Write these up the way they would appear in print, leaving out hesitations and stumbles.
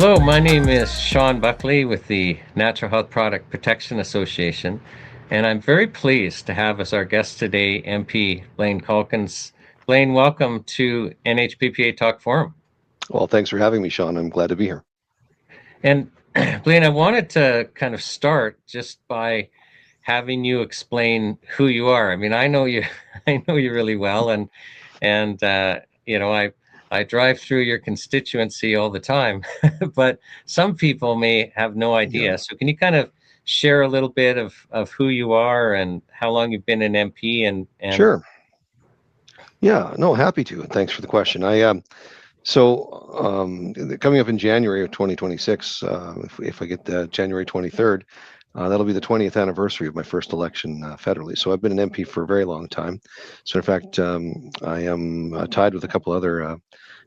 Hello, my name is Shawn Buckley with the Natural Health Product Protection Association, and I'm very pleased to have as our guest today MP Blaine Calkins. Blaine, welcome to NHPPA Talk Forum. Well, thanks for having me, Shawn. I'm glad to be here. And Blaine, I wanted to kind of start just by having you explain who you are. I mean, I know you, I know you really well, and I drive through your constituency all the time, but some people may have no Yeah, idea. So can you kind of share a little bit of who you are and how long you've been an MP and sure. Yeah, no, happy to. And thanks for the question. Coming up in January of 2026, if I get January 23rd, that'll be the 20th anniversary of my first election federally. So I've been an MP for a very long time. So in fact, I am tied with a couple other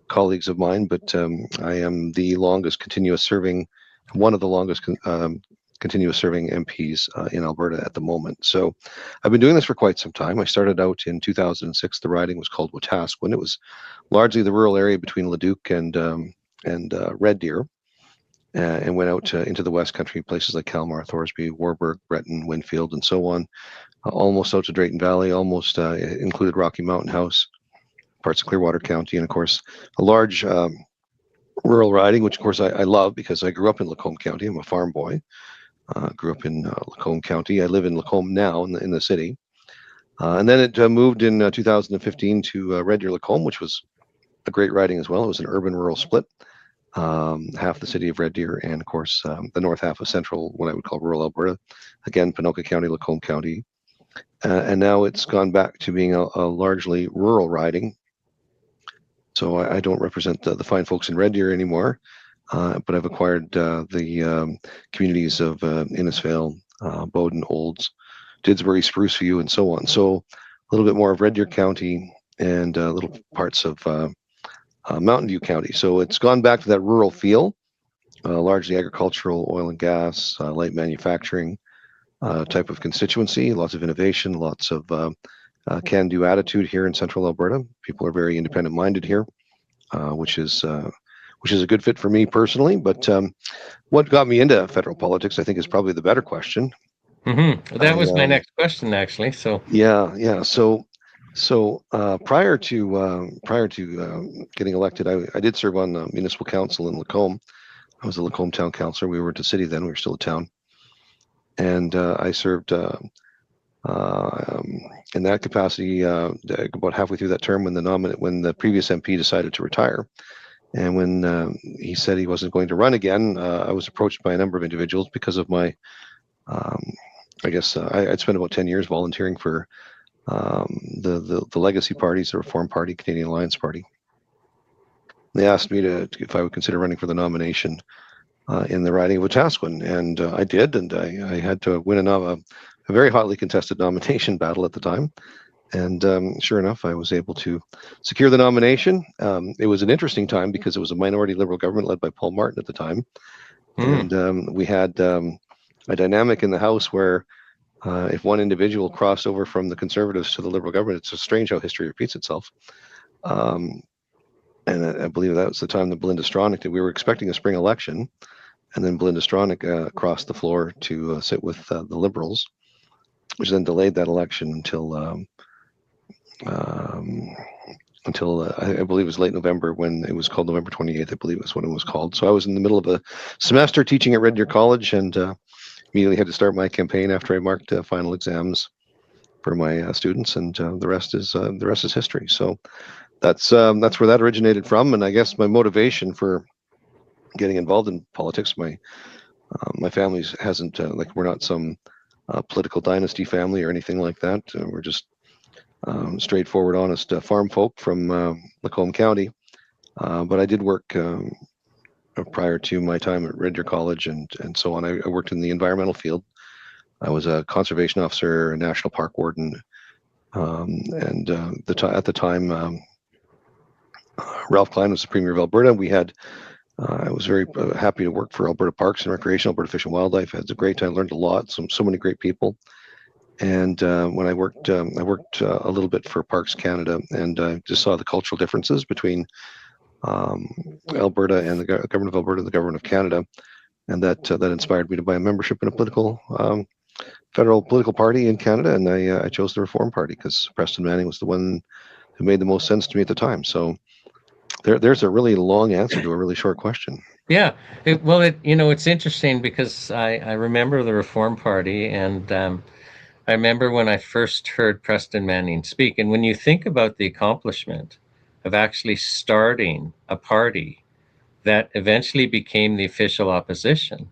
colleagues of mine, but I am the longest continuous serving, one of the longest continuous serving MPs in Alberta at the moment. So I've been doing this for quite some time. I started out in 2006. The riding was called Wetaskiwin. It was largely the rural area between Leduc and Red Deer, and went out into the West Country, places like Kalmar, Thorsby, Warburg, Breton, Winfield, and so on. Almost out to Drayton Valley, almost included Rocky Mountain House, parts of Clearwater County, and of course a large rural riding, which of course I love because I grew up in Lacombe County. I'm a farm boy. Grew up in Lacombe County. I live in Lacombe now in the city. And then it moved in 2015 to Red Deer Lacombe, which was a great riding as well. It was an urban-rural split, half the city of Red Deer, and of course the north half of central, what I would call rural Alberta. Again, Ponoka County, Lacombe County. And now it's gone back to being a largely rural riding. So I don't represent the fine folks in Red Deer anymore. But I've acquired the communities of Innisfail, Bowden, Olds, Didsbury, Spruceview, and so on. So a little bit more of Red Deer County and little parts of Mountain View County. So it's gone back to that rural feel, largely agricultural, oil and gas, light manufacturing type of constituency, lots of innovation, lots of can-do attitude here in central Alberta. People are very independent-minded here, which is a good fit for me personally. But what got me into federal politics, I think, is probably the better question. Well, that was my next question, actually. So Yeah. So prior to getting elected, I did serve on the municipal council in Lacombe. I was a Lacombe town councillor. We weren't a city then; we were still a town, and I served in that capacity about halfway through that term when the previous MP decided to retire. And when he said he wasn't going to run again, I was approached by a number of individuals because of my, I'd spent about 10 years volunteering for the legacy parties, the Reform Party, Canadian Alliance Party. They asked me if I would consider running for the nomination in the riding of Wetaskiwin, and I did, and I had to win a very hotly contested nomination battle at the time. And sure enough, I was able to secure the nomination. It was an interesting time because it was a minority Liberal government led by Paul Martin at the time. And we had a dynamic in the House where if one individual crossed over from the Conservatives to the Liberal government, it's strange how history repeats itself. And I believe that was the time that Belinda Stronach did. We were expecting a spring election, and then Belinda Stronach crossed the floor to sit with the Liberals, which then delayed that election until I believe it was late November when it was called November 28th, I believe was when it was called. So I was in the middle of a semester teaching at Red Deer College and immediately had to start my campaign after I marked final exams for my students, and the rest is history. So that's where that originated from, and I guess my motivation for getting involved in politics, my family hasn't we're not some political dynasty family or anything like that. We're just straightforward, honest farm folk from Lacombe County. But I did work prior to my time at Red Deer College and so on. I worked in the environmental field. I was a conservation officer, a national park warden, and at the time, Ralph Klein was the Premier of Alberta. I was very happy to work for Alberta Parks and Recreation, Alberta Fish and Wildlife. I had a great time, learned a lot, so many great people. And when I worked a little bit for Parks Canada, and I just saw the cultural differences between Alberta and the government of Alberta and the government of Canada, and that inspired me to buy a membership in a federal political party in Canada, and I chose the Reform Party because Preston Manning was the one who made the most sense to me at the time. So there's a really long answer to a really short question. Yeah. It's interesting because I remember the Reform Party, and I remember when I first heard Preston Manning speak. And when you think about the accomplishment of actually starting a party that eventually became the official opposition.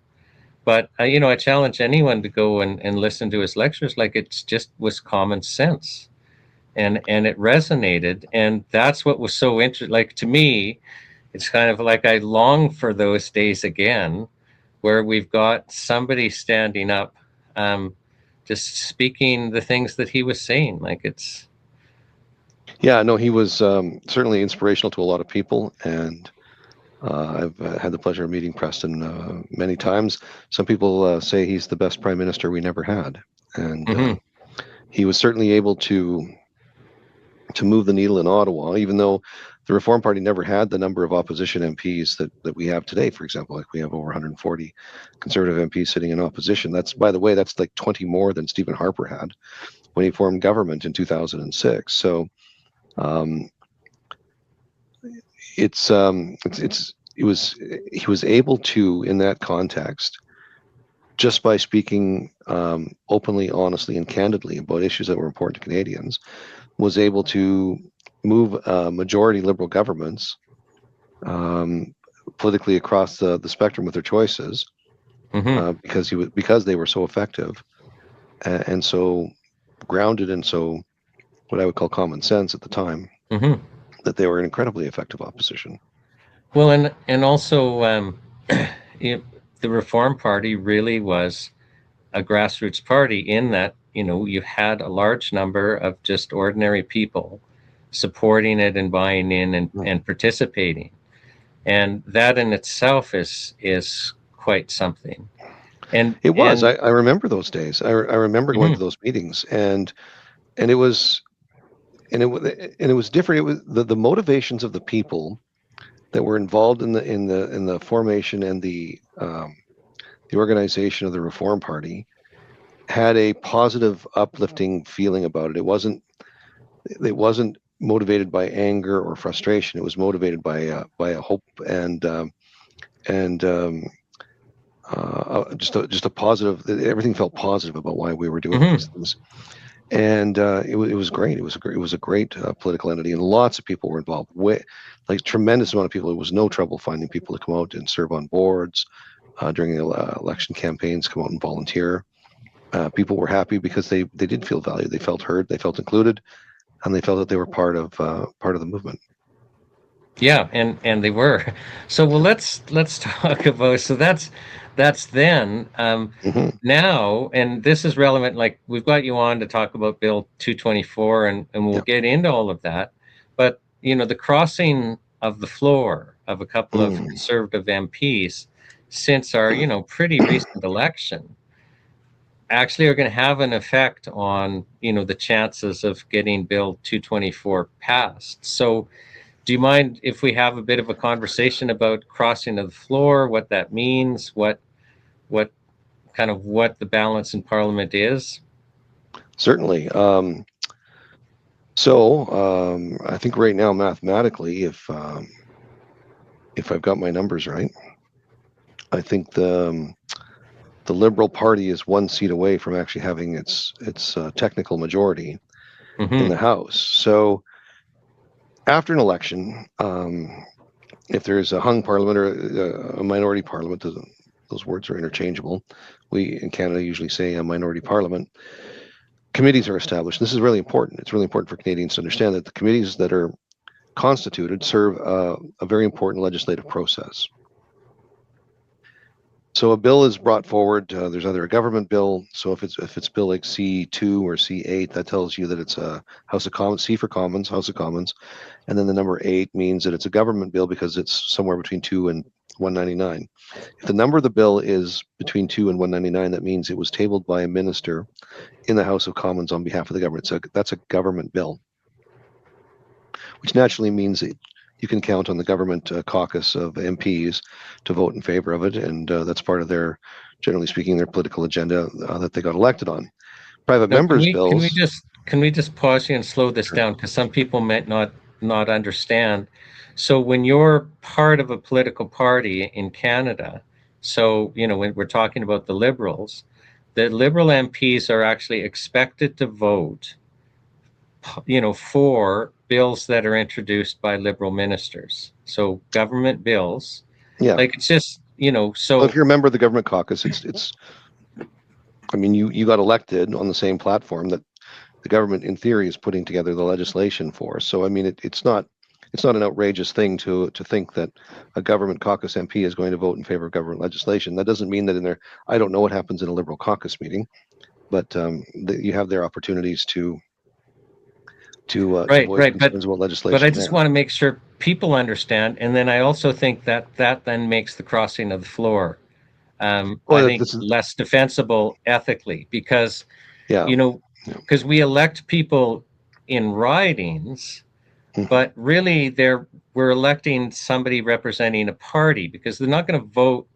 But, I challenge anyone to go and listen to his lectures. Like, it's just was common sense. And it resonated. And that's what was so interesting. Like, to me, it's kind of like I long for those days again, where we've got somebody standing up, just speaking the things that he was saying. Like, it's. Yeah, no, he was certainly inspirational to a lot of people, and I've had the pleasure of meeting Preston many times. Some people say he's the best prime minister we never had, and he was certainly able to move the needle in Ottawa, even though the Reform Party never had the number of opposition MPs that we have today. For example, like we have over 140 Conservative MPs sitting in opposition. That's, by the way, that's like 20 more than Stephen Harper had when he formed government in 2006. So he was able to, in that context, just by speaking openly, honestly, and candidly about issues that were important to Canadians, was able to move majority Liberal governments politically across the spectrum with their choices, because they were so effective and so grounded and so what I would call common sense at the time, that they were an incredibly effective opposition. Well, and also the Reform Party really was a grassroots party in that, you had a large number of just ordinary people supporting it and buying in and participating. And that in itself is quite something. And it was. I remember those days. I remember going to those meetings, and it was different. It was the motivations of the people that were involved in the formation and the organization of the Reform Party had a positive, uplifting feeling about it. It wasn't motivated by anger or frustration. It was motivated by a hope and just a positive. Everything felt positive about why we were doing these things, and it was great. It was a great political entity, and lots of people were involved. Like tremendous amount of people. It was no trouble finding people to come out and serve on boards during the election campaigns. Come out and volunteer. People were happy because they did feel valued. They felt heard. They felt included, and they felt that they were part of the movement. Yeah, and they were. So let's talk about. So that's then. Now, and this is relevant. Like, we've got you on to talk about Bill 224, and we'll get into all of that. But the crossing of the floor of a couple of Conservative MPs since our pretty recent election actually are going to have an effect on the chances of getting Bill 224 passed. So, do you mind if we have a bit of a conversation about crossing of the floor, what that means, what the balance in Parliament is? Certainly. I think right now, mathematically, if I've got my numbers right, I think the Liberal Party is one seat away from actually having its technical majority in the House. So after an election, if there's a hung parliament or a minority parliament, those words are interchangeable. We in Canada usually say a minority parliament. Committees are established. This is really important. It's really important for Canadians to understand that the committees that are constituted serve a very important legislative process. So a bill is brought forward. There's either a government bill. So if it's bill like C2 or C8, that tells you that it's a House of Commons. C for Commons, House of Commons, and then the number 8 means that it's a government bill because it's somewhere between 2 and 199. If the number of the bill is between 2 and 199, that means it was tabled by a minister in the House of Commons on behalf of the government. So that's a government bill, which naturally means that you can count on the government caucus of MPs to vote in favor of it, and that's part of their, generally speaking, their political agenda that they got elected on. Private Now, members' bills. can we just pause here and slow this Sure. down, because some people might not understand. So when you're part of a political party in Canada, so when we're talking about the Liberals, the Liberal MPs are actually expected to vote, for bills that are introduced by Liberal ministers. So government bills, Yeah. like it's just so. Well, if you're a member of the government caucus, it's. I mean, you got elected on the same platform that the government, in theory, is putting together the legislation for. So, I mean, it's not an outrageous thing to think that a government caucus MP is going to vote in favor of government legislation. That doesn't mean that in there. I don't know what happens in a Liberal caucus meeting, but you have their opportunities to voice concerns about legislation. But I just want to make sure people understand, and then I also think that then makes the crossing of the floor, I think, less defensible ethically, because because we elect people in ridings, but really we're electing somebody representing a party, because they're not going to vote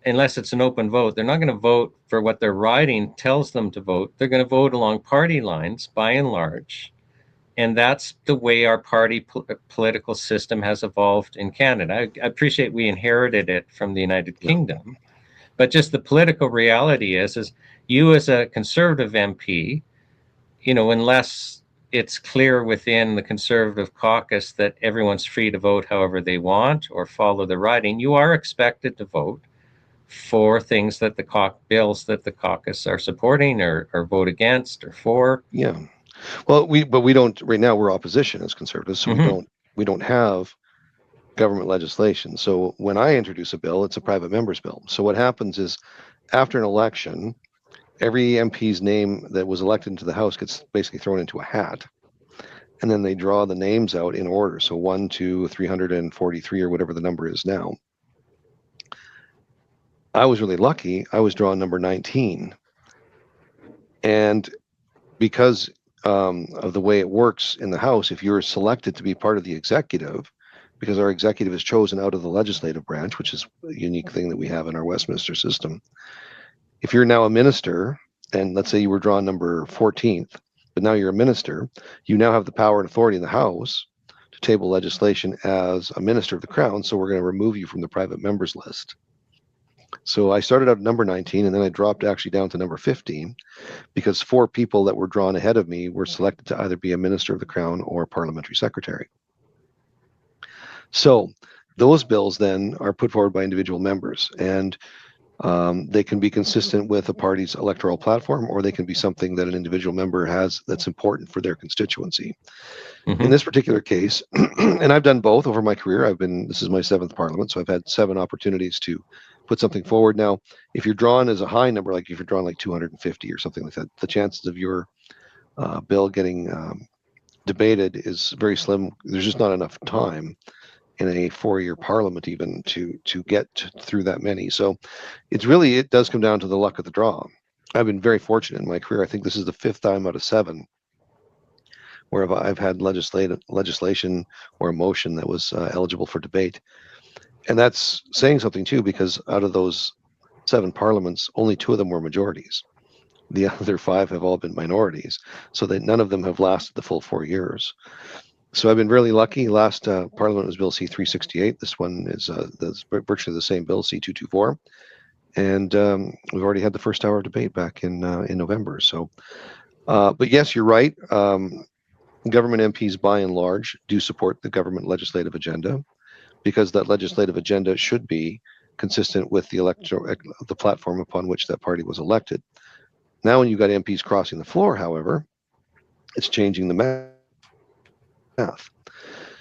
unless it's an open vote. They're not going to vote for what their riding tells them to vote. They're going to vote along party lines by and large. And that's the way our party political system has evolved in Canada. I appreciate we inherited it from the United Kingdom, but just the political reality is you as a Conservative MP, unless it's clear within the Conservative caucus that everyone's free to vote however they want or follow the riding, you are expected to vote for things that bills that the caucus are supporting or vote against or for. Yeah. Well, we don't right now. We're opposition as Conservatives, so we don't have government legislation. So when I introduce a bill, it's a private member's bill. So what happens is, after an election, every MP's name that was elected into the House gets basically thrown into a hat, and then they draw the names out in order. So 1 to 343 or whatever the number is now. I was really lucky. I was drawn number 19, and because of the way it works in the House, if you're selected to be part of the executive, because our executive is chosen out of the legislative branch, which is a unique thing that we have in our Westminster system. If you're now a minister, and let's say you were drawn number 14th, but now you're a minister, you now have the power and authority in the House to table legislation as a minister of the Crown, so we're going to remove you from the private members list. So I started out at number 19, and then I dropped actually down to number 15, because 4 people that were drawn ahead of me were selected to either be a minister of the Crown or a parliamentary secretary. So those bills then are put forward by individual members, and they can be consistent with a party's electoral platform, or they can be something that an individual member has that's important for their constituency. In this particular case, and I've done both over my career. This is my 7th parliament, so I've had 7 opportunities to put something forward. Now, if you're drawn as a high number, like if you're drawn like 250 or something like that, the chances of your bill getting debated is very slim. There's just not enough time in a 4-year parliament even to get through that many. So it does come down to the luck of the draw. I've been very fortunate in my career. I think this is the 5th time out of 7 where I've had legislation or a motion that was eligible for debate. And that's saying something too, because out of those 7 parliaments, only 2 of them were majorities. The other 5 have all been minorities, so that none of them have lasted the full 4 years. So I've been really lucky. Last parliament was Bill C-368. This one is virtually the same bill, C-224. And we've already had the first hour of debate back in November. So, but yes, you're right. Government MPs, by and large, do support the government legislative agenda, because that legislative agenda should be consistent with the platform upon which that party was elected. Now, when you've got MPs crossing the floor, however, it's changing the math.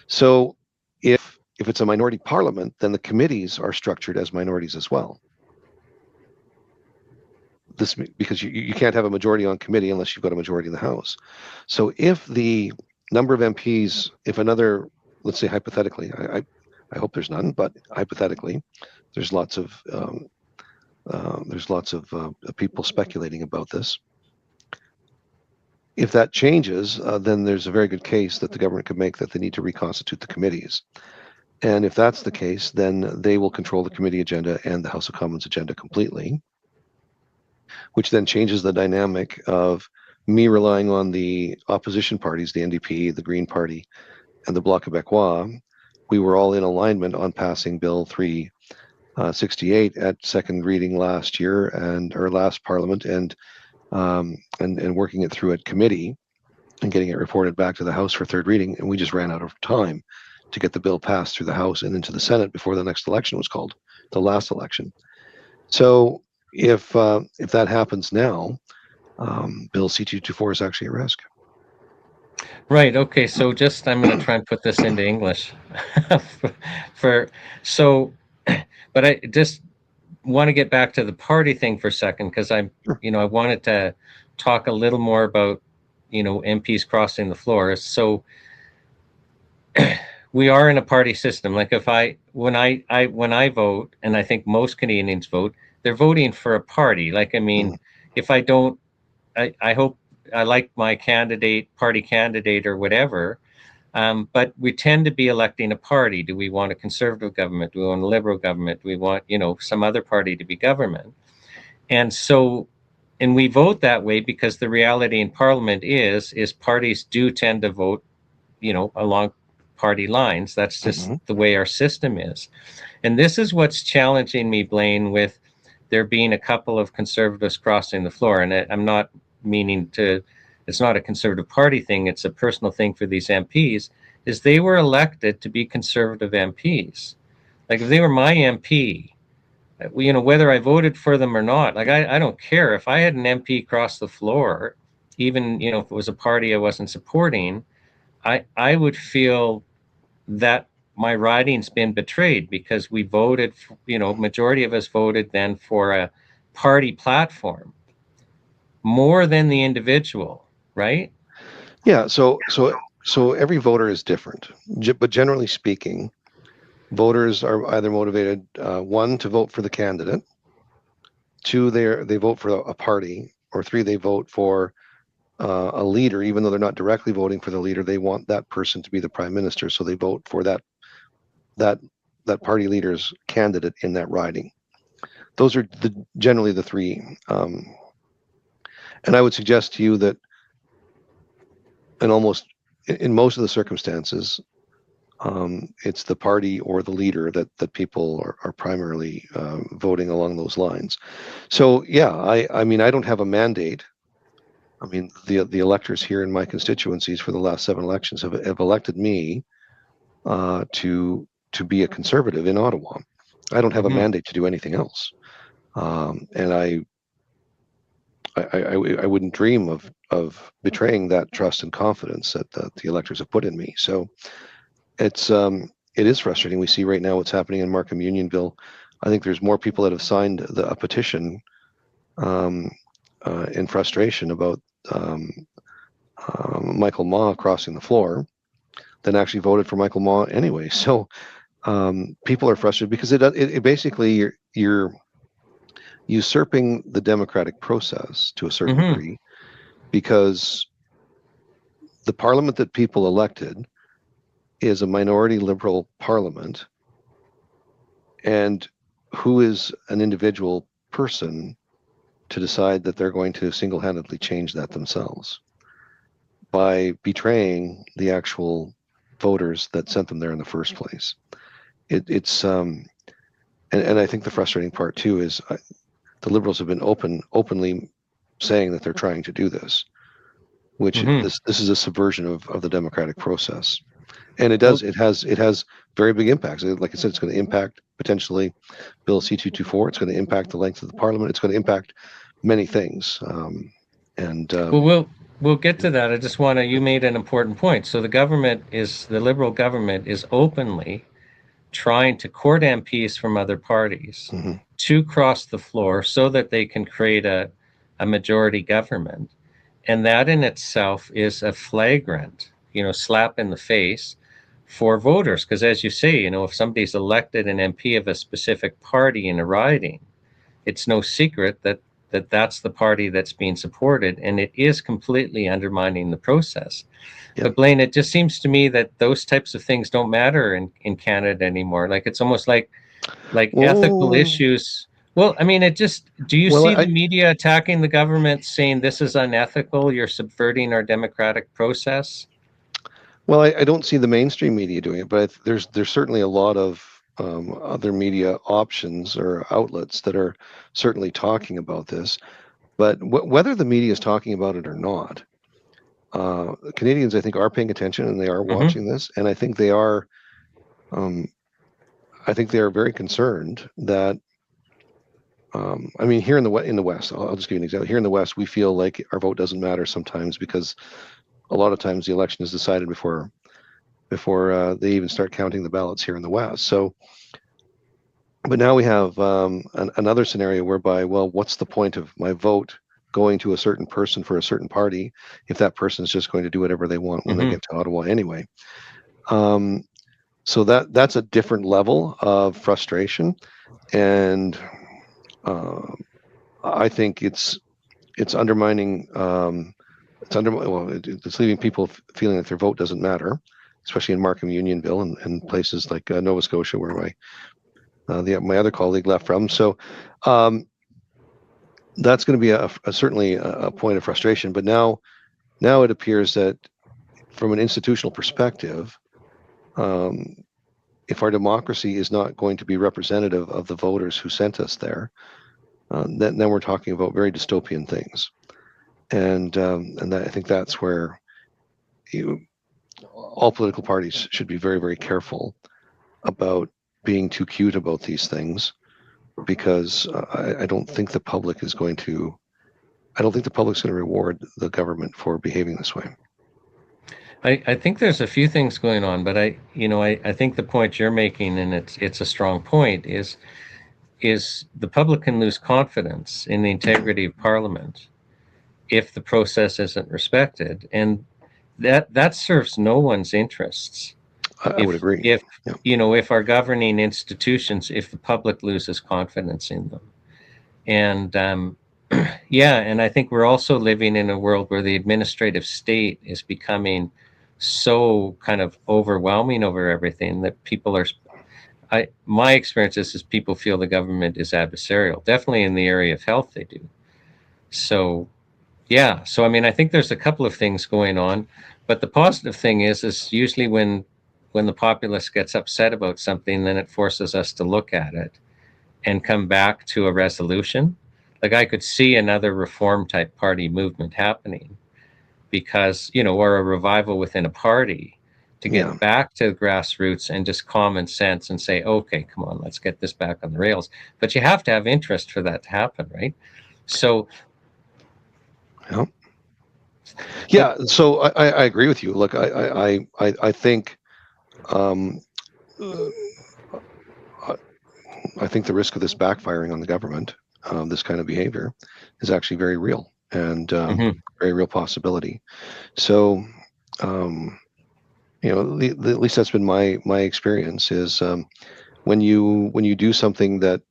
So if it's a minority parliament, then the committees are structured as minorities as well. This because you can't have a majority on committee unless you've got a majority in the House. So if the number of MPs, if another, let's say hypothetically, I hope there's none, but hypothetically, there's lots of people speculating about this. If that changes, then there's a very good case that the government could make that they need to reconstitute the committees. And if that's the case, then they will control the committee agenda and the House of Commons agenda completely, which then changes the dynamic of me relying on the opposition parties, the NDP, the Green Party, and the Bloc Québécois. We were all in alignment on passing Bill 368 at second reading last year or last Parliament, and working it through at committee and getting it reported back to the House for third reading. And we just ran out of time to get the bill passed through the House and into the Senate before the next election was called, the last election. So if that happens now, Bill C-224 is actually at risk. Right. Okay. So I'm going to try and put this into English. But I just want to get back to the party thing for a second, because I wanted to talk a little more about, MPs crossing the floor. So we are in a party system. Like when I vote, and I think most Canadians vote, they're voting for a party. Like, I mean, if I don't, I hope I like my party candidate or whatever. But we tend to be electing a party. Do we want a Conservative government? Do we want a Liberal government? Do we want, some other party to be government? And we vote that way because the reality in Parliament is parties do tend to vote, along party lines. That's just the way our system is. And this is what's challenging me, Blaine, with there being a couple of Conservatives crossing the floor. And I'm not meaning to, it's not a Conservative Party thing, it's a personal thing for these MPs, is they were elected to be Conservative MPs. Like, if they were my MP, whether I voted for them or not, like, I don't care. If I had an MP cross the floor, even, if it was a party I wasn't supporting, I would feel that my riding's been betrayed, because we voted, majority of us voted then for a party platform more than the individual, right? Yeah. So every voter is different, but generally speaking, voters are either motivated, one, to vote for the candidate, two, they vote for a party, or three, they vote for a leader. Even though they're not directly voting for the leader, they want that person to be the prime minister, so they vote for that party leader's candidate in that riding. Those are generally the three. And I would suggest to you that in most of the circumstances, it's the party or the leader that people are primarily voting along those lines. So yeah, I mean, I don't have a mandate. I mean, the electors here in my constituencies for the last 7 elections have elected me to be a Conservative in Ottawa. I don't have a mandate to do anything else, and I wouldn't dream of betraying that trust and confidence that the electors have put in me. So it is frustrating. We see right now what's happening in Markham Unionville. I think there's more people that have signed a petition in frustration about Michael Maw crossing the floor than actually voted for Michael Maw anyway. So people are frustrated because it basically you're usurping the democratic process to a certain degree, because the parliament that people elected is a minority Liberal parliament, and who is an individual person to decide that they're going to single-handedly change that themselves by betraying the actual voters that sent them there in the first place? It's and I think the frustrating part too is the Liberals have been openly saying that they're trying to do this, which this is a subversion of the democratic process, and it has very big impacts. Like I said, it's going to impact potentially Bill C-224. It's going to impact the length of the Parliament. It's going to impact many things. Well, we'll get to that. I just want to. You made an important point. So the Liberal government is openly trying to court MPs from other parties to cross the floor so that they can create a majority government. And that in itself is a flagrant, slap in the face for voters. Because as you say, if somebody's elected an MP of a specific party in a riding, it's no secret that that that's the party that's being supported, and it is completely undermining the process. Yep. But Blaine, it just seems to me that those types of things don't matter in Canada anymore. Like it's almost like ethical issues. Well, I mean, do you see the media attacking the government, saying this is unethical, you're subverting our democratic process? Well, I don't see the mainstream media doing it, but there's certainly a lot of other media options or outlets that are certainly talking about this. But whether the media is talking about it or not, Canadians, I think, are paying attention and they are watching this, and I think they are. I think they are very concerned that. I mean, here in the West, I'll just give you an example. Here in the West, we feel like our vote doesn't matter sometimes because a lot of times the election is decided before they even start counting the ballots here in the West. So, but now we have another scenario whereby, well, what's the point of my vote going to a certain person for a certain party if that person is just going to do whatever they want when they get to Ottawa anyway? So that's a different level of frustration, and I think it's undermining. It's leaving people feeling that their vote doesn't matter, especially in Markham Unionville and places like Nova Scotia, where my other colleague left from. So that's going to be certainly a point of frustration. But now it appears that from an institutional perspective, if our democracy is not going to be representative of the voters who sent us there, then we're talking about very dystopian things. And I think that's where all political parties should be very, very careful about being too cute about these things, because I don't think the public is going to. I don't think the public's going to reward the government for behaving this way. I think there's a few things going on, but I think the point you're making, and it's a strong point, is the public can lose confidence in the integrity of Parliament if the process isn't respected, and that serves no one's interests. I would agree. If our governing institutions, if the public loses confidence in them, and and I think we're also living in a world where the administrative state is becoming so kind of overwhelming over everything that people are. My experience is people feel the government is adversarial. Definitely in the area of health, they do. So I mean, I think there's a couple of things going on, but the positive thing is usually when the populace gets upset about something, then it forces us to look at it and come back to a resolution. Like I could see another reform type party movement happening, because or a revival within a party to get back to grassroots and just common sense and say, okay, come on, let's get this back on the rails. But you have to have interest for that to happen, right? So so I agree with you. Look, I think I think the risk of this backfiring on the government, this kind of behavior, is actually very real and very real possibility. So, at least that's been my experience is when you do something that,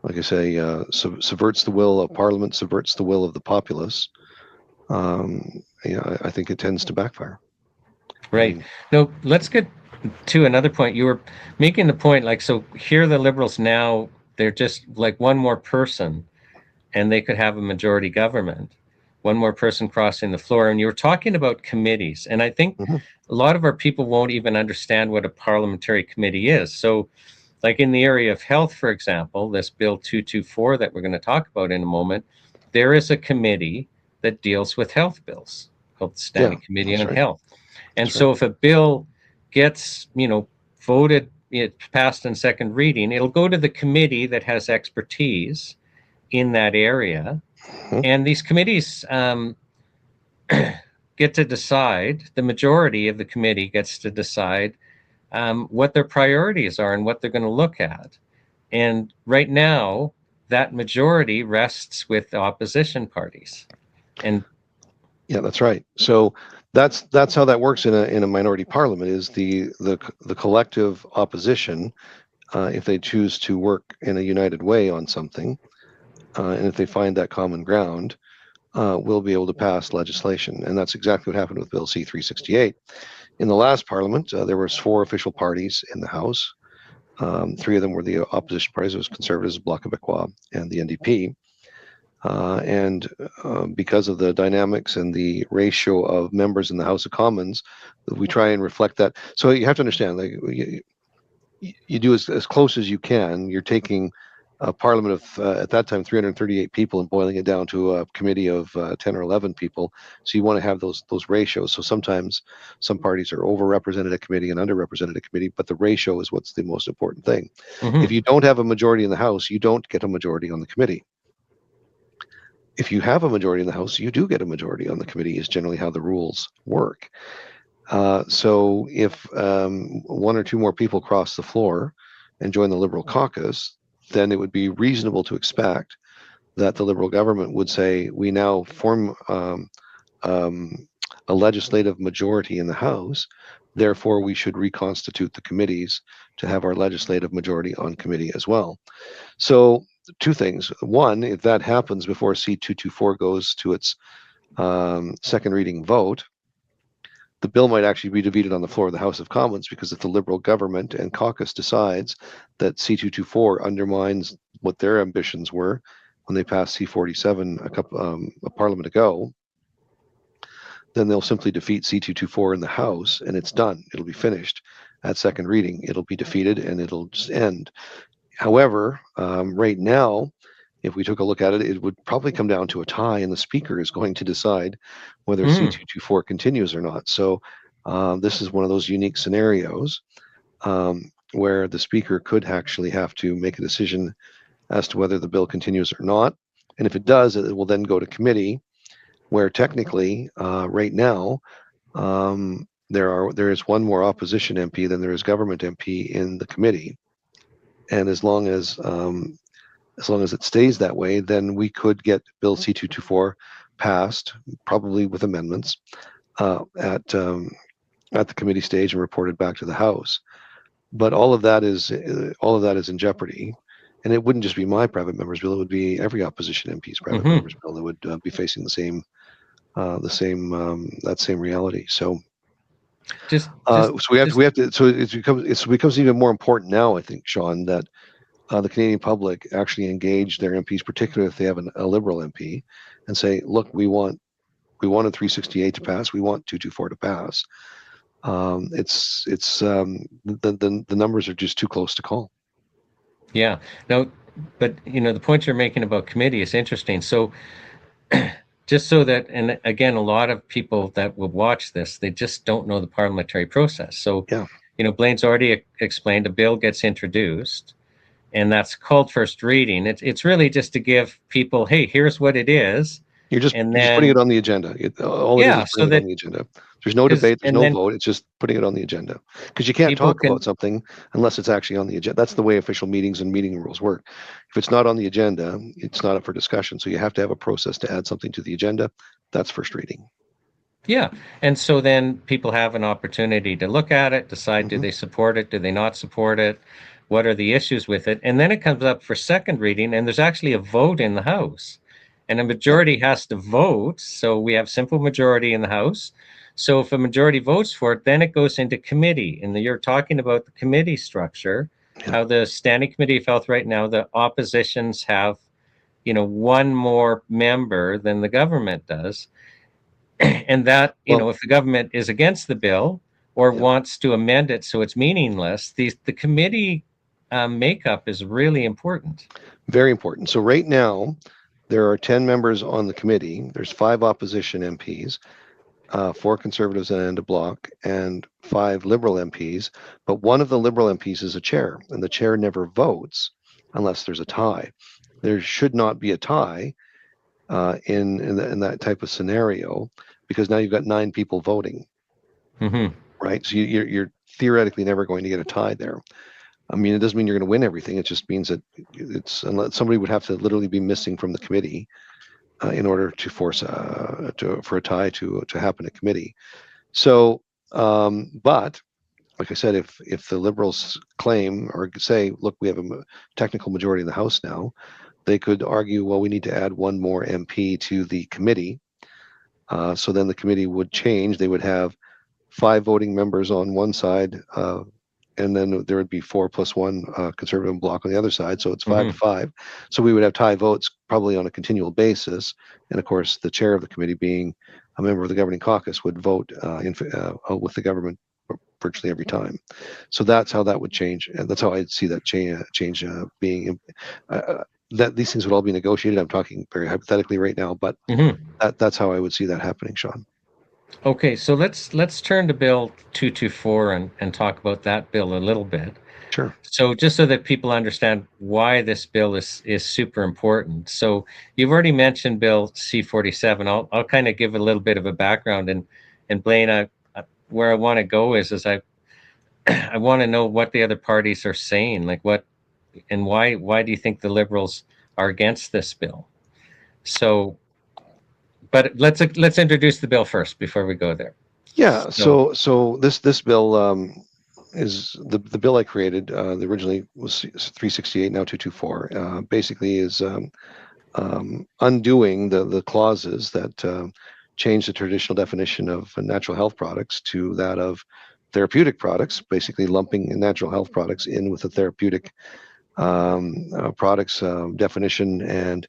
like I say, subverts the will of Parliament, subverts the will of the populace. I think it tends to backfire. Right. No, let's get to another point. You were making the point, like, so here the Liberals now, they're just like one more person and they could have a majority government, one more person crossing the floor. And you were talking about committees. And I think a lot of our people won't even understand what a parliamentary committee is. So like in the area of health, for example, this Bill 224 that we're going to talk about in a moment, there is a committee that deals with health bills called the Standing Committee on Health. And so if a bill gets, voted, passed in second reading, it'll go to the committee that has expertise in that area. And these committees get to decide, the majority of the committee gets to decide what their priorities are and what they're going to look at. And right now, that majority rests with the opposition parties. And that's right. So that's how that works in a minority parliament, is the collective opposition, if they choose to work in a united way on something, and if they find that common ground, we'll be able to pass legislation. And that's exactly what happened with Bill C-368. In the last Parliament, there was 4 official parties in the House. 3 of them were the opposition parties. It was Conservatives, Bloc Québécois, and the NDP. And because of the dynamics and the ratio of members in the House of Commons, we try and reflect that. So you have to understand, like, you do as close as you can. You're taking a parliament of at that time 338 people and boiling it down to a committee of 10 or 11 people. So you want to have those ratios. So sometimes some parties are overrepresented at committee and underrepresented at committee, but the ratio is what's the most important thing. If you don't have a majority in the House, you don't get a majority on the committee. If you have a majority in the House, you do get a majority on the committee, is generally how the rules work. So if 1 or 2 more people cross the floor and join the Liberal caucus, then it would be reasonable to expect that the Liberal government would say, we now form a legislative majority in the House, therefore we should reconstitute the committees to have our legislative majority on committee as well. So 2 things. One, if that happens before C-224 goes to its second reading vote, the bill might actually be defeated on the floor of the House of Commons, because if the Liberal government and caucus decides that C-224 undermines what their ambitions were when they passed C-47 a parliament ago, then they'll simply defeat C-224 in the House, and it's done. It'll be finished at second reading. It'll be defeated, and it'll just end. However, right now, if we took a look at it, it would probably come down to a tie, and the Speaker is going to decide whether C-224 continues or not. So this is one of those unique scenarios where the Speaker could actually have to make a decision as to whether the bill continues or not. And if it does, it will then go to committee, where technically, right now, there is 1 more opposition MP than there is government MP in the committee. And as long as it stays that way, then we could get Bill C-224 passed, probably with amendments, at the committee stage and reported back to the House. But all of that is in jeopardy, and it wouldn't just be my private member's bill; it would be every opposition MP's private member's bill that would be facing the same reality. So. So we have to. So it becomes even more important now, I think, Shawn, that the Canadian public actually engage their MPs, particularly if they have a Liberal MP, and say, "Look, we wanted 368 to pass. We want 224 to pass." The numbers are just too close to call. Yeah. No, but the point you're making about committee is interesting. So. Just so that, and again, a lot of people that will watch this, they just don't know the parliamentary process. So, yeah. Blaine's already explained a bill gets introduced, and that's called first reading. It's really just to give people, hey, here's what it is. You're just putting it on the agenda. All it is putting it on the agenda. There's no debate. There's no vote. It's just putting it on the agenda, because you can't talk about something unless it's actually on the agenda. That's the way official meetings and meeting rules work. If it's not on the agenda, it's not up for discussion. So you have to have a process to add something to the agenda. That's first reading. Yeah. And so then people have an opportunity to look at it, decide, do they support it? Do they not support it? What are the issues with it? And then it comes up for second reading, and there's actually a vote in the House, and a majority has to vote. So we have simple majority in the House. So if a majority votes for it, then it goes into committee. And you're talking about the committee structure, how the Standing Committee of Health right now, the oppositions have, 1 more member than the government does. And that, if the government is against the bill or wants to amend it so it's meaningless, the committee makeup is really important. Very important. So right now, there are 10 members on the committee. There's 5 opposition MPs, 4 Conservatives and a Bloc, and 5 Liberal MPs. But one of the Liberal MPs is a chair, and the chair never votes unless there's a tie. There should not be a tie in that type of scenario, because now you've got 9 people voting, right? So you're theoretically never going to get a tie there. I mean, it doesn't mean you're going to win everything. It just means that unless somebody would have to literally be missing from the committee in order to force for a tie to happen at committee. So, but like I said, if the Liberals claim or say, look, we have a technical majority in the House now, they could argue, well, we need to add one more MP to the committee. So then the committee would change. They would have 5 voting members on one side, and then there would be 4 plus 1 Conservative bloc on the other side. So it's 5 to 5. So we would have tie votes probably on a continual basis. And of course, the chair of the committee, being a member of the governing caucus, would vote with the government virtually every time. So that's how that would change, and that's how I'd see that change being. That these things would all be negotiated. I'm talking very hypothetically right now, but that's how I would see that happening, Shawn. Okay, so let's turn to Bill 224 and talk about that bill a little bit. Sure. So just so that people understand why this bill is super important. So you've already mentioned Bill C-47. I'll kind of give a little bit of a background, and Blaine, where I want to go is I want to know what the other parties are saying, like what and why do you think the Liberals are against this bill? So, but let's introduce the bill first before we go there. Yeah. So this bill is the bill I created. Originally was 368, now 224. Basically, is undoing the clauses that change the traditional definition of natural health products to that of therapeutic products, basically lumping natural health products in with the therapeutic products definition, and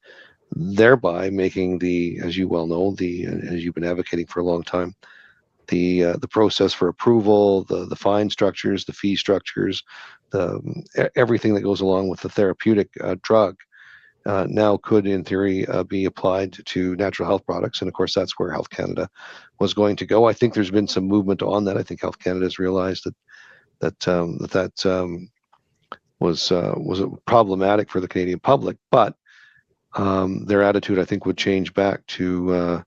thereby making as you well know, as you've been advocating for a long time, the process for approval, the fine structures, the fee structures, everything that goes along with the therapeutic drug now could, in theory, be applied to natural health products. And of course, that's where Health Canada was going to go. I think there's been some movement on that. I think Health Canada has realized that was problematic for the Canadian public, but their attitude, I think, would change back to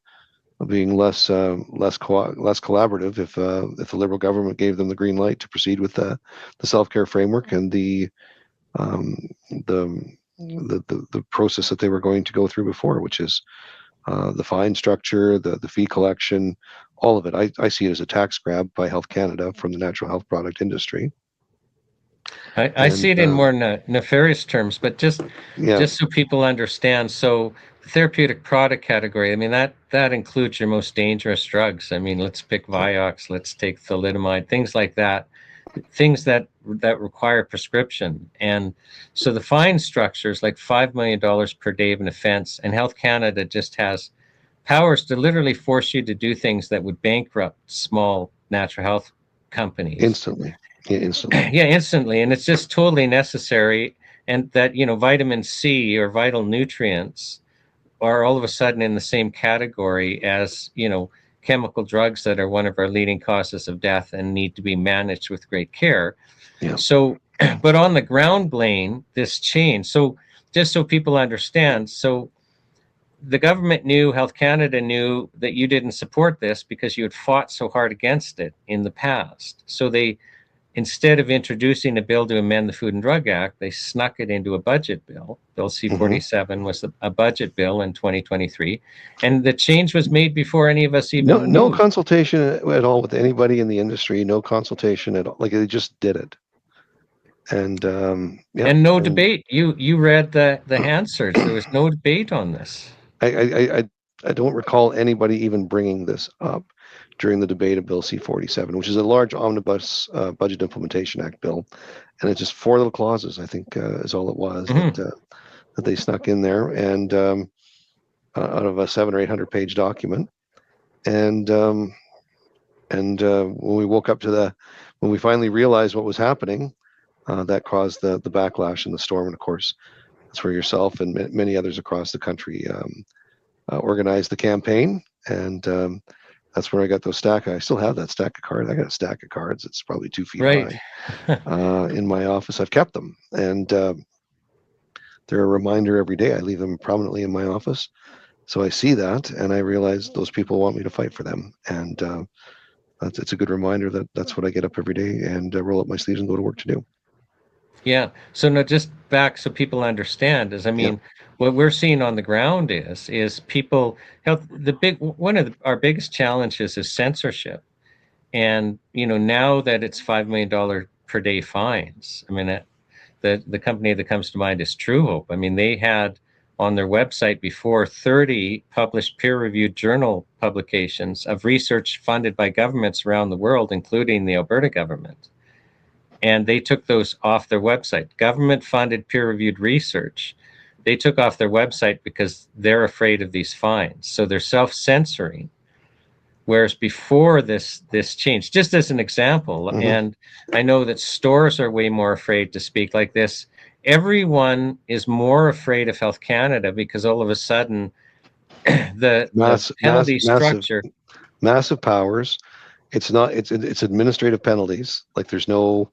being less collaborative if the Liberal government gave them the green light to proceed with the self-care framework and the process that they were going to go through before, which is the fine structure, the fee collection, all of it. I see it as a tax grab by Health Canada from the natural health product industry. I see it in more nefarious terms, but just so people understand. So the therapeutic product category, I mean, that includes your most dangerous drugs. I mean, let's pick Vioxx, let's take thalidomide, things like that, things that require prescription. And so the fine structures, like $5 million per day of an offense, and Health Canada just has powers to literally force you to do things that would bankrupt small natural health companies instantly. Yeah, instantly. And it's just totally necessary. And that, vitamin C or vital nutrients are all of a sudden in the same category as, chemical drugs that are one of our leading causes of death and need to be managed with great care. Yeah. So, but on the ground, Blaine, this changed. So just so people understand, so the government knew, Health Canada knew that you didn't support this because you had fought so hard against it in the past. So instead of introducing a bill to amend the Food and Drug Act, they snuck it into a budget bill. Bill C-47 was a budget bill in 2023. And the change was made before any of us even no consultation at all with anybody in the industry, no consultation at all. Like, they just did it. And no debate. You read the answers. There was no debate on this. I don't recall anybody even bringing this up during the debate of Bill C-47, which is a large omnibus Budget Implementation Act bill, and it's just 4 little clauses, I think, is all it was that they snuck in there, and out of a 700 or 800 page document. And when we woke up when we finally realized what was happening, that caused the backlash and the storm. And of course, that's where yourself and many others across the country organized the campaign, and that's where I got those I still have that stack of cards. I got a stack of cards. It's probably 2 feet high in my office. I've kept them, and they're a reminder every day. I leave them prominently in my office, so I see that, and I realize those people want me to fight for them, and it's a good reminder that that's what I get up every day and roll up my sleeves and go to work to do. Yeah. So now, just back so people understand, what we're seeing on the ground is people one of our biggest challenges is censorship. And, now that it's $5 million per day fines, I mean, the company that comes to mind is True Hope. I mean, they had on their website before 30 published peer-reviewed journal publications of research funded by governments around the world, including the Alberta government. And they took those off their website. Government-funded peer-reviewed research, they took off their website because they're afraid of these fines. So they're self-censoring. Whereas before this change, just as an example, and I know that stores are way more afraid to speak like this. Everyone is more afraid of Health Canada because all of a sudden the penalty structure. Massive powers. It's administrative penalties. Like there's no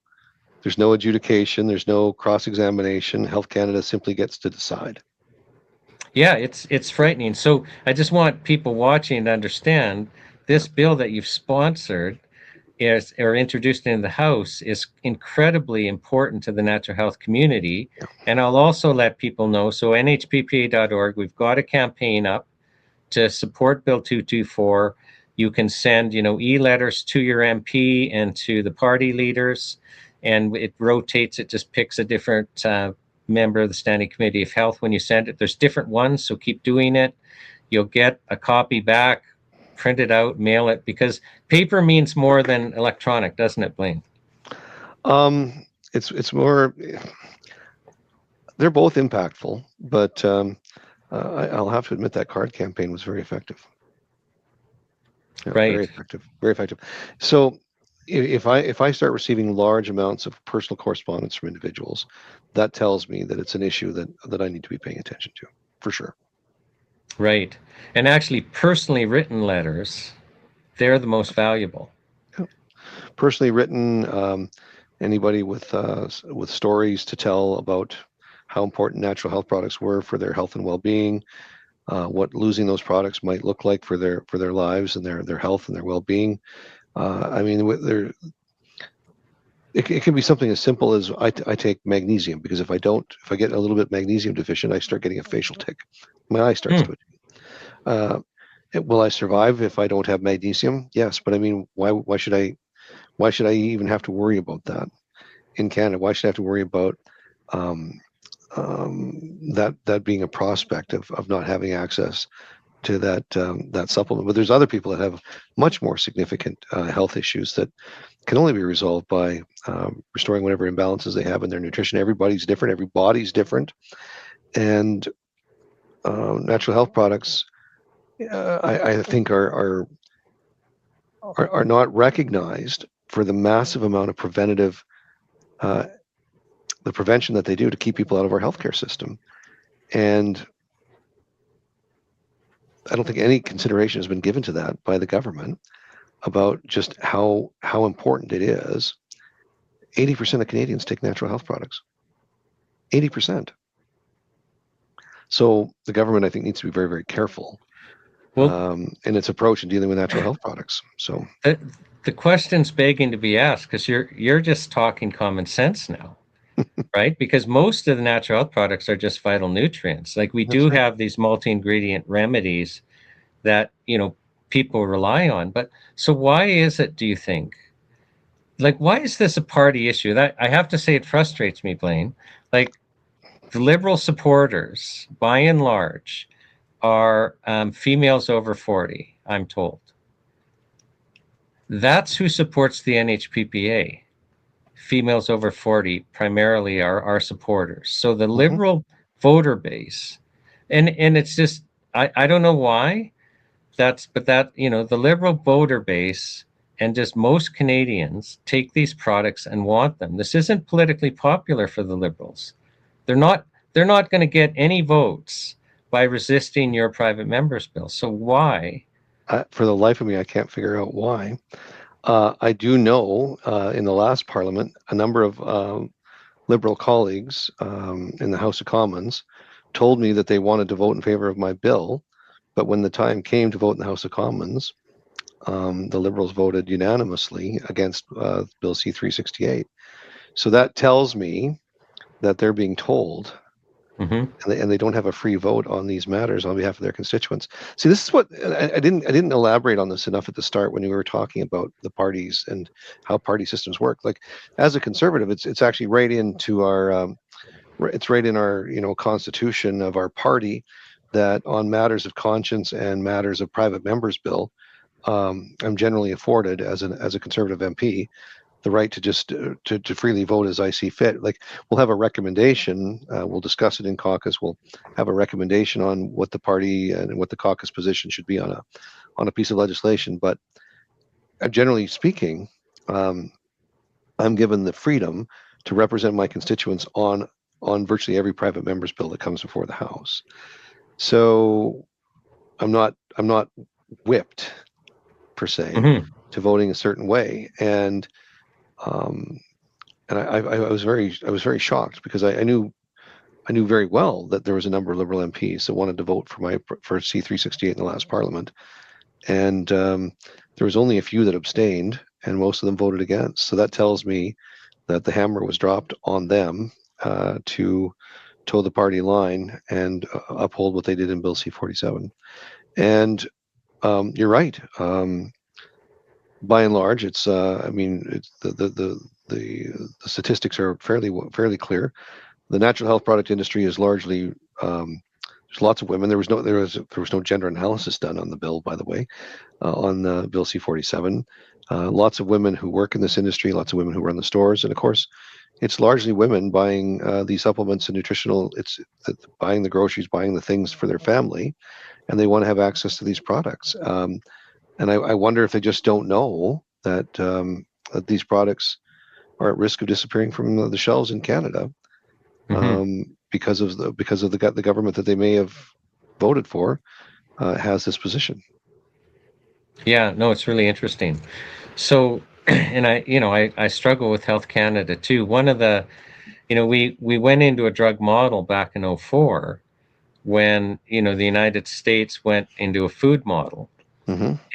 adjudication, there's no cross-examination. Health Canada simply gets to decide. Yeah, it's frightening. So I just want people watching to understand this bill that you've sponsored or introduced in the House is incredibly important to the natural health community. Yeah. And I'll also let people know, so NHPPA.org, we've got a campaign up to support Bill 224. You can send, e-letters to your MP and to the party leaders, and it rotates, it just picks a different member of the Standing Committee of Health when you send it. There's different ones, so keep doing it. You'll get a copy back, print it out, mail it, because paper means more than electronic, doesn't it, Blaine? It's more, they're both impactful, but I'll have to admit that card campaign was very effective. Yeah, right. Very effective. So if I start receiving large amounts of personal correspondence from individuals, that tells me that it's an issue that I need to be paying attention to, for sure. Right. And actually, personally written letters, they're the most valuable. Yeah. Personally written, anybody with stories to tell about how important natural health products were for their health and well-being, what losing those products might look like for their lives and their health and their well-being. I mean, it can be something as simple as I take magnesium, because if I get a little bit magnesium deficient, I start getting a facial tic. My eye starts twitching. Will I survive if I don't have magnesium? Yes, but I mean, why should I even have to worry about that in Canada? Why should I have to worry about that being a prospect of not having access to that supplement? But there's other people that have much more significant health issues that can only be resolved by restoring whatever imbalances they have in their nutrition. Everybody's different. Every body's different, and natural health products, I think, are not recognized for the massive amount of preventative, the prevention that they do to keep people out of our healthcare system. And I don't think any consideration has been given to that by the government about just how important it is. 80% of Canadians take natural health products. 80%. So the government, I think, needs to be very, very careful in its approach in dealing with natural health products. So the question's begging to be asked, because you're just talking common sense now, right? Because most of the natural health products are just phytonutrients. Like we do have these multi-ingredient remedies that people rely on. But so why is it, do you think? Like, why is this a party issue? That I have to say, it frustrates me, Blaine. Like, the Liberal supporters, by and large, are females over 40, I'm told. That's who supports the NHPPA. Females over 40 primarily are our supporters. So the Liberal voter base, and it's just, I don't know why, the Liberal voter base and just most Canadians take these products and want them. This isn't politically popular for the Liberals. They're not going to get any votes by resisting your private members bill. So why? For the life of me, I can't figure out why. I do know in the last Parliament, a number of Liberal colleagues in the House of Commons told me that they wanted to vote in favor of my bill, but when the time came to vote in the House of Commons, the Liberals voted unanimously against Bill C-368. So that tells me that they're being told, and they don't have a free vote on these matters on behalf of their constituents. See, this is what I didn't elaborate on this enough at the start when we were talking about the parties and how party systems work. Like, as a Conservative, it's actually right into our it's right in our constitution of our party that on matters of conscience and matters of private members bill, I'm generally afforded as a Conservative MP the right to just to freely vote as I see fit. Like, we'll have a recommendation, we'll discuss it in caucus, we'll have a recommendation on what the party and what the caucus position should be on a piece of legislation. But generally speaking, I'm given the freedom to represent my constituents on virtually every private member's bill that comes before the House. So I'm not whipped per se to voting a certain way, and I was very shocked, because I knew very well that there was a number of Liberal MPs that wanted to vote for C-368 in the last Parliament, and there was only a few that abstained, and most of them voted against. So that tells me that the hammer was dropped on them to toe the party line and uphold what they did in Bill C-47. And you're right. By and large, it's the statistics are fairly clear. The natural health product industry is largely there's lots of women. There was no gender analysis done on the bill, by the way, on the Bill C-47. Lots of women who work in this industry, lots of women who run the stores, and of course, it's largely women buying these supplements and nutritional. It's buying the groceries, buying the things for their family, and they want to have access to these products. And I wonder if they just don't know that that these products are at risk of disappearing from the shelves in Canada, because of the government that they may have voted for has this position. Yeah, no, it's really interesting. So, and I struggle with Health Canada too. One of the, we went into a drug model back in 2004 when, the United States went into a food model.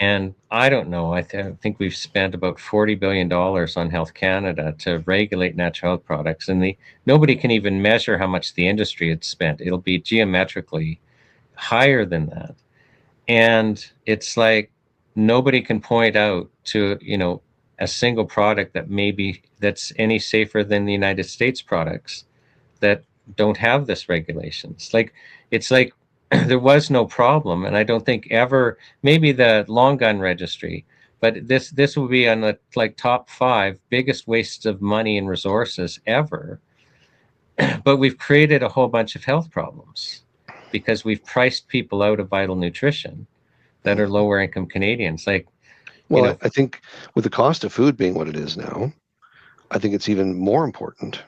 And I don't know, I think we've spent about $40 billion on Health Canada to regulate natural health products, and nobody can even measure how much the industry had spent. It'll be geometrically higher than that. And it's like nobody can point out to, a single product that's any safer than the United States products that don't have this regulations. It's like there was no problem, and I don't think ever, maybe the long gun registry, but this will be on the top 5 biggest wastes of money and resources ever. But we've created a whole bunch of health problems because we've priced people out of vital nutrition that are lower income Canadians. I think with the cost of food being what it is now, I think it's even more important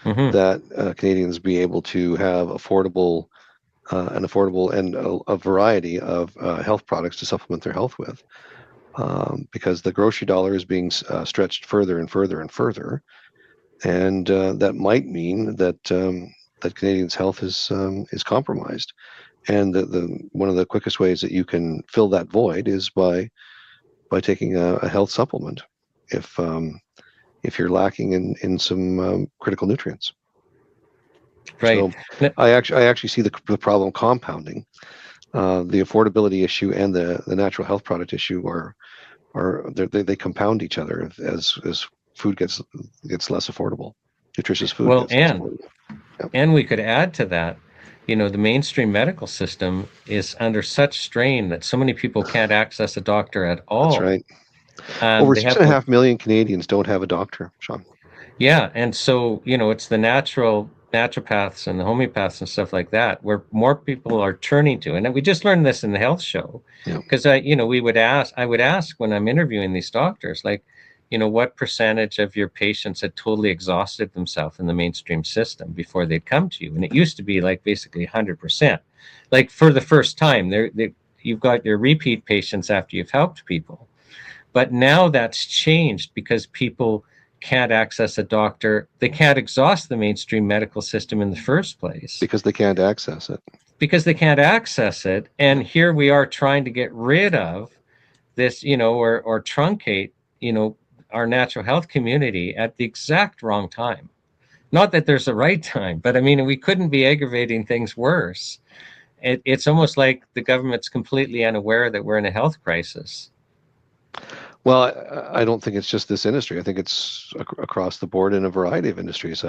that Canadians be able to have affordable and a variety of health products to supplement their health with, because the grocery dollar is being stretched further and further and further, and that might mean that Canadians' health is compromised. And the one of the quickest ways that you can fill that void is by taking a health supplement if you're lacking in some critical nutrients. Right. So I actually see the problem compounding. The affordability issue and the natural health product issue they compound each other as food gets less affordable. Nutritious food gets less affordable. Yep. And we could add to that, the mainstream medical system is under such strain that so many people can't access a doctor at all. That's right. Over 6.5 million Canadians don't have a doctor, Shawn. Yeah, and so it's the naturopaths and the homeopaths and stuff like that where more people are turning to, and we just learned this in the health show, because I would ask when I'm interviewing these doctors, what percentage of your patients had totally exhausted themselves in the mainstream system before they'd come to you, and it used to be basically 100%. For the first time, you've got your repeat patients after you've helped people. But now that's changed because people can't access a doctor. They can't exhaust the mainstream medical system in the first place. Because they can't access it. And here we are trying to get rid of this, or truncate, our natural health community at the exact wrong time. Not that there's a right time, but we couldn't be aggravating things worse. It's almost like the government's completely unaware that we're in a health crisis. Well, I don't think it's just this industry. I think it's across the board in a variety of industries.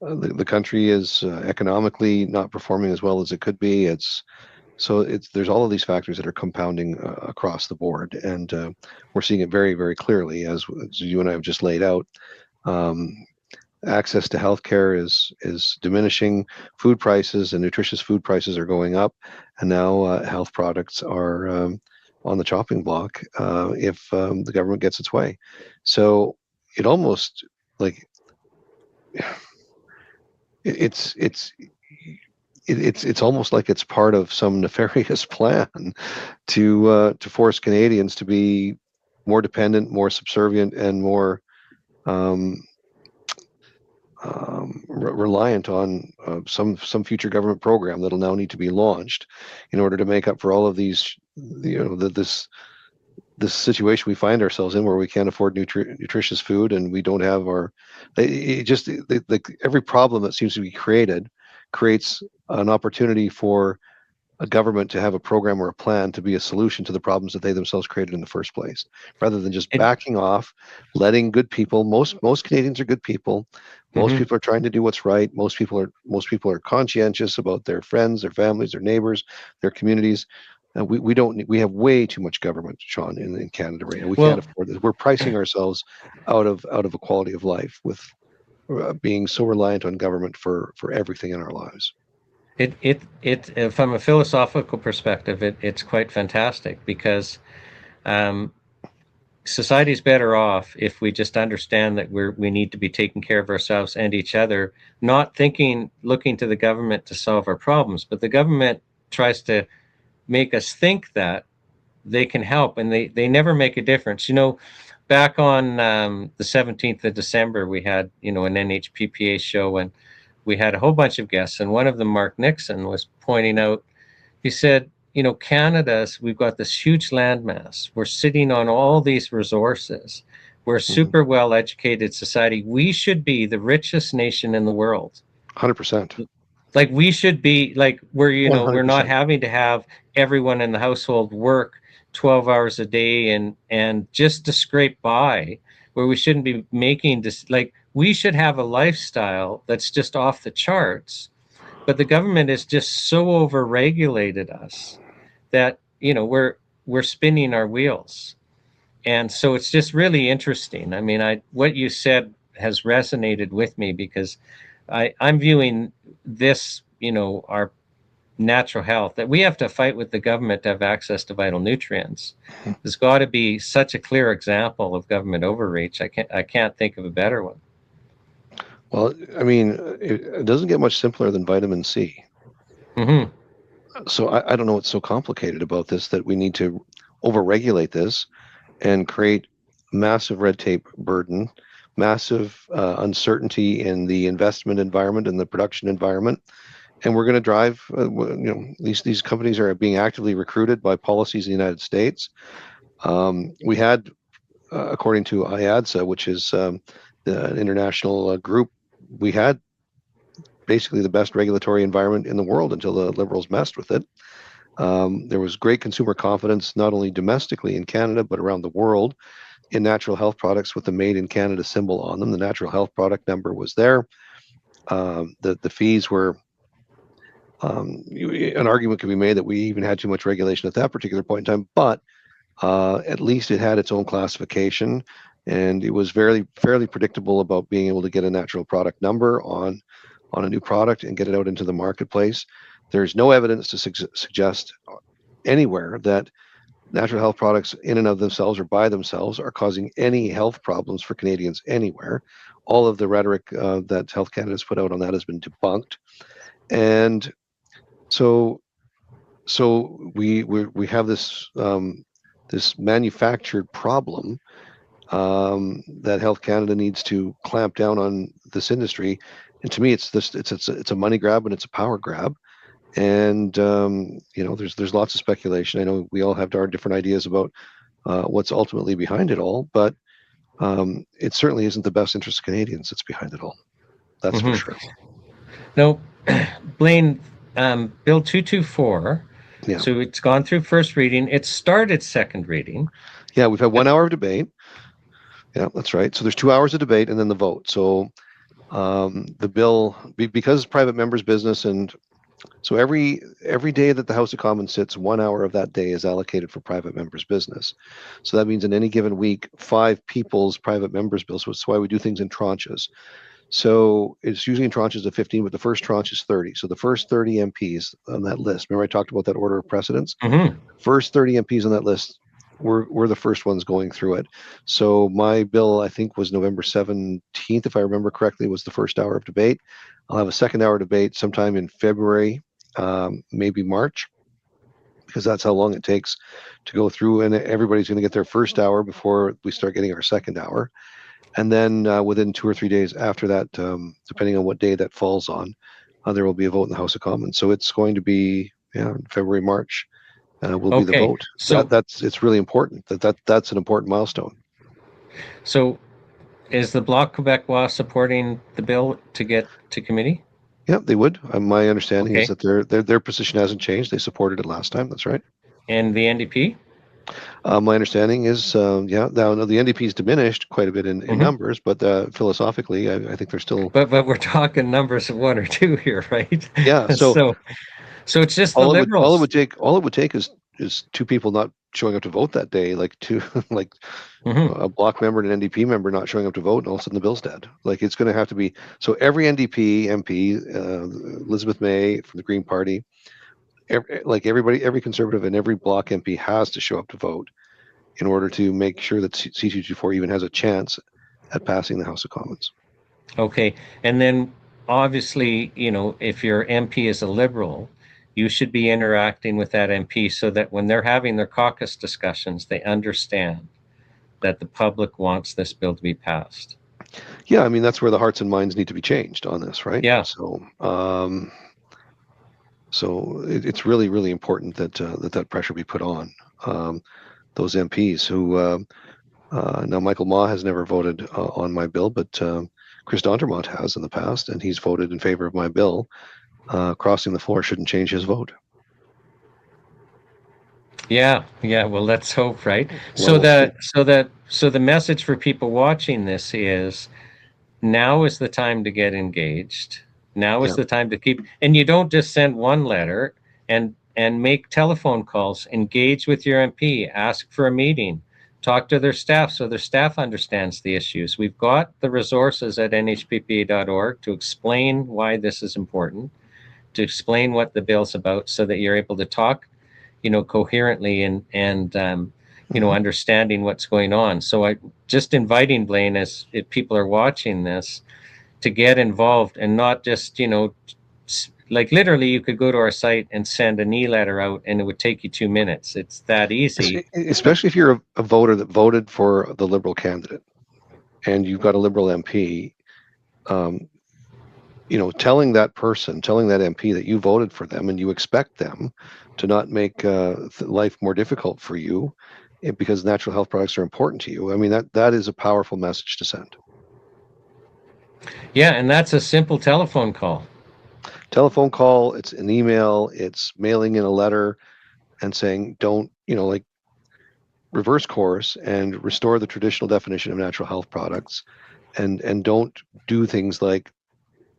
the country is economically not performing as well as it could be. There's all of these factors that are compounding across the board, and we're seeing it very, very clearly as you and I have just laid out. Access to healthcare is diminishing. Food prices and nutritious food prices are going up, and now health products are on the chopping block if the government gets its way. So it almost like it's almost like it's part of some nefarious plan to force Canadians to be more dependent, more subservient, and more reliant on some future government program that'll now need to be launched in order to make up for all of these, this situation we find ourselves in, where we can't afford nutritious food, and we don't have every problem that seems to be created creates an opportunity for a government to have a program or a plan to be a solution to the problems that they themselves created in the first place, rather than just backing off, letting good people. Most Canadians are good people. Most people are trying to do what's right. Most people are conscientious about their friends, their families, their neighbors, their communities. We have way too much government, Shawn, in Canada right now. We can't afford this. We're pricing ourselves out of a quality of life with being so reliant on government for everything in our lives. It from a philosophical perspective, it's quite fantastic, because society's better off if we just understand that we need to be taking care of ourselves and each other, not looking to the government to solve our problems. But the government tries to make us think that they can help, and they never make a difference. Back on the 17th of December, we had an NHPPA show, and we had a whole bunch of guests, and one of them, Mark Nixon, was pointing out, he said, we've got this huge landmass. We're sitting on all these resources. We're a super well-educated society. We should be the richest nation in the world. 100%. Like, we should be, like, we're 100%. we're not having to have everyone in the household work 12 hours a day and just to scrape by, where we shouldn't be making this, like, we should have a lifestyle that's just off the charts. But the government has just so over-regulated us that we're spinning our wheels. And so it's just really interesting. I mean, what you said has resonated with me, because I'm viewing this, our natural health, that we have to fight with the government to have access to vital nutrients. There's got to be such a clear example of government overreach. I can't think of a better one. Well, I mean, it doesn't get much simpler than vitamin C. So I don't know what's so complicated about this, that we need to overregulate this and create massive red tape burden, massive uncertainty in the investment environment and the production environment. And we're going to drive, these companies are being actively recruited by policies in the United States. We had, according to IADSA, which is the international group, we had basically the best regulatory environment in the world until the Liberals messed with it. There was great consumer confidence, not only domestically in Canada, but around the world, in natural health products with the Made in Canada symbol on them. The natural health product number was there. The fees were, an argument could be made that we even had too much regulation at that particular point in time, but at least it had its own classification, and it was fairly predictable about being able to get a natural product number on a new product and get it out into the marketplace. There's no evidence to suggest anywhere that natural health products in and of themselves or by themselves are causing any health problems for Canadians anywhere. All of the rhetoric that Health Canada has put out on that has been debunked. And so we have this this manufactured problem that Health Canada needs to clamp down on this industry. And to me, it's a money grab, and it's a power grab. And there's lots of speculation. I know we all have our different ideas about what's ultimately behind it all, but it certainly isn't the best interest of Canadians that's behind it all. That's for sure. No, Blaine, Bill 224. Yeah. So it's gone through first reading. It started second reading. Yeah, we've had 1 hour of debate. Yeah, that's right. So there's 2 hours of debate and then the vote. So The bill, because it's private members' business, and so every day that the House of Commons sits, 1 hour of that day is allocated for private members' business. So that means in any given week, 5 people's private members' bills. So that's why we do things in tranches. So it's usually in tranches of 15, but the first tranche is 30. So the first 30 MPs on that list, remember I talked about that order of precedence? Mm-hmm. First 30 MPs on that list were the first ones going through it. So my bill, I think, was November 17th, if I remember correctly, was the first hour of debate. I'll have a second hour debate sometime in February, maybe March, because that's how long it takes to go through. And everybody's going to get their first hour before we start getting our second hour. And then within 2 or 3 days after that, depending on what day that falls on, there will be a vote in the House of Commons. So it's going to be February, March will be the Okay, vote. so It's really important. That's an important milestone. so is the Bloc Québécois supporting the bill to get to committee? Yeah, they would. My understanding is Okay, that their position hasn't changed. They supported it last time. That's right. and the NDP? My understanding is, now the NDP's diminished quite a bit in Mm-hmm. numbers, but philosophically, I think they're still. But we're talking numbers of 1 or 2 here, right? Yeah. So So it's just the Liberals. all it would take is 2 people not showing up to vote that day, like two like Mm-hmm. a block member and an NDP member not showing up to vote, and all of a sudden the bill's dead. Like it's going to have to be so every NDP MP, Elizabeth May from the Green Party, everybody, every Conservative and every block MP has to show up to vote in order to make sure that C-224 even has a chance at passing the House of Commons. Okay, and then obviously, if your MP is a Liberal, you should be interacting with that MP so that when they're having their caucus discussions, they understand that the public wants this bill to be passed. Yeah, I mean that's where the hearts and minds need to be changed on this, right? Yeah. So it's really, really important that that pressure be put on those MPs who now Michael Maw has never voted on my bill, but Chris Dondermont has in the past, and he's voted in favor of my bill. Crossing the floor shouldn't change his vote. Yeah, yeah. Well, let's hope, right? Well, we'll So the message for people watching this is now is the time to get engaged. Now is yeah, the time to keep, and you don't just send one letter and make telephone calls. Engage with your MP. Ask for a meeting. Talk to their staff so their staff understands the issues. We've got the resources at nhppa.org to explain why this is important, to explain what the bill's about, so that you're able to talk coherently and understanding what's going on. So I just inviting Blaine, as if people are watching this, to get involved and not just, like literally you could go to our site and send an e-letter out and it would take you 2 minutes. It's that easy. especially if you're a voter that voted for the Liberal candidate and you've got a Liberal MP. Telling that MP that you voted for them and you expect them to not make life more difficult for you because natural health products are important to you. I mean, that is a powerful message to send. Yeah, and that's a simple telephone call. Telephone call, it's an email, it's mailing in a letter and saying, don't, reverse course and restore the traditional definition of natural health products and don't do things like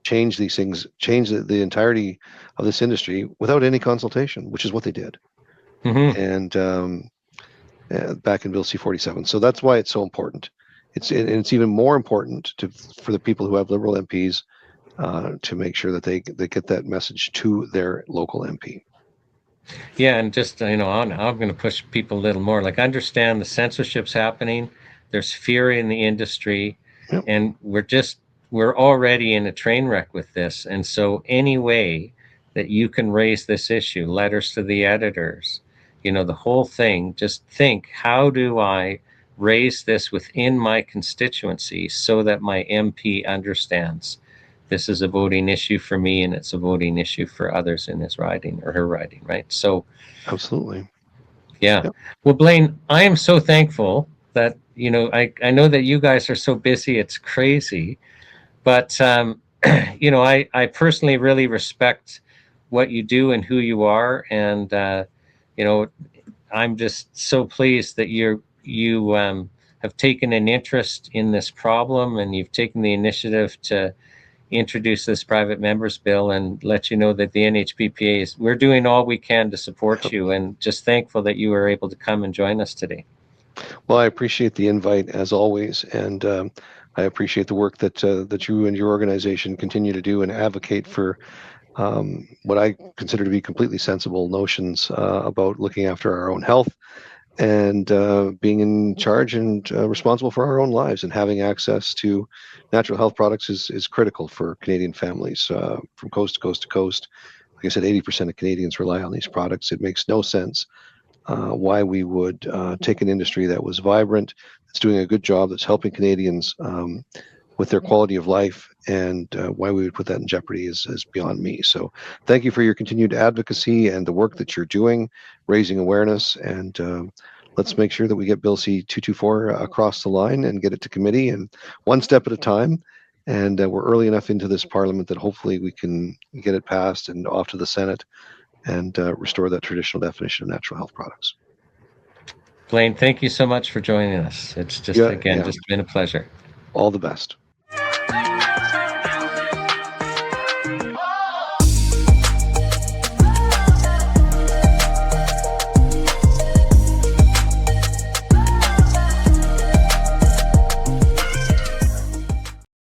change the entirety of this industry without any consultation, which is what they did. Mm-hmm. And back in Bill C-47. So that's why it's so important. It's even more important for the people who have Liberal MPs to make sure that they get that message to their local MP. Yeah, and just I'm going to push people a little more. Like, understand the censorship's happening. There's fear in the industry, Yep. and we're already in a train wreck with this. And so, any way that you can raise this issue, letters to the editors, the whole thing. Just think, how do I raise this within my constituency so that my MP understands this is a voting issue for me and it's a voting issue for others in his riding or her riding, right? So absolutely. yeah. Yep. Well, Blaine, I am so thankful that I know that you guys are so busy, it's crazy, but I personally really respect what you do and who you are, and I'm just so pleased that you have taken an interest in this problem and you've taken the initiative to introduce this private members bill and let you know that the NHPPA is, we're doing all we can to support you, and just thankful that you were able to come and join us today. Well, I appreciate the invite as always, and I appreciate the work that you and your organization continue to do and advocate for what I consider to be completely sensible notions about looking after our own health and being in charge and responsible for our own lives, and having access to natural health products is critical for Canadian families from coast to coast to coast. Like I said, 80% of Canadians rely on these products. It makes no sense why we would take an industry that was vibrant, that's doing a good job, that's helping Canadians with their quality of life, and why we would put that in jeopardy is beyond me. So thank you for your continued advocacy and the work that you're doing, raising awareness, and let's make sure that we get Bill C-224 across the line and get it to committee, and one step at a time. And we're early enough into this parliament that hopefully we can get it passed and off to the Senate and restore that traditional definition of natural health products. Blaine, thank you so much for joining us. It's just, again, just been a pleasure. All the best.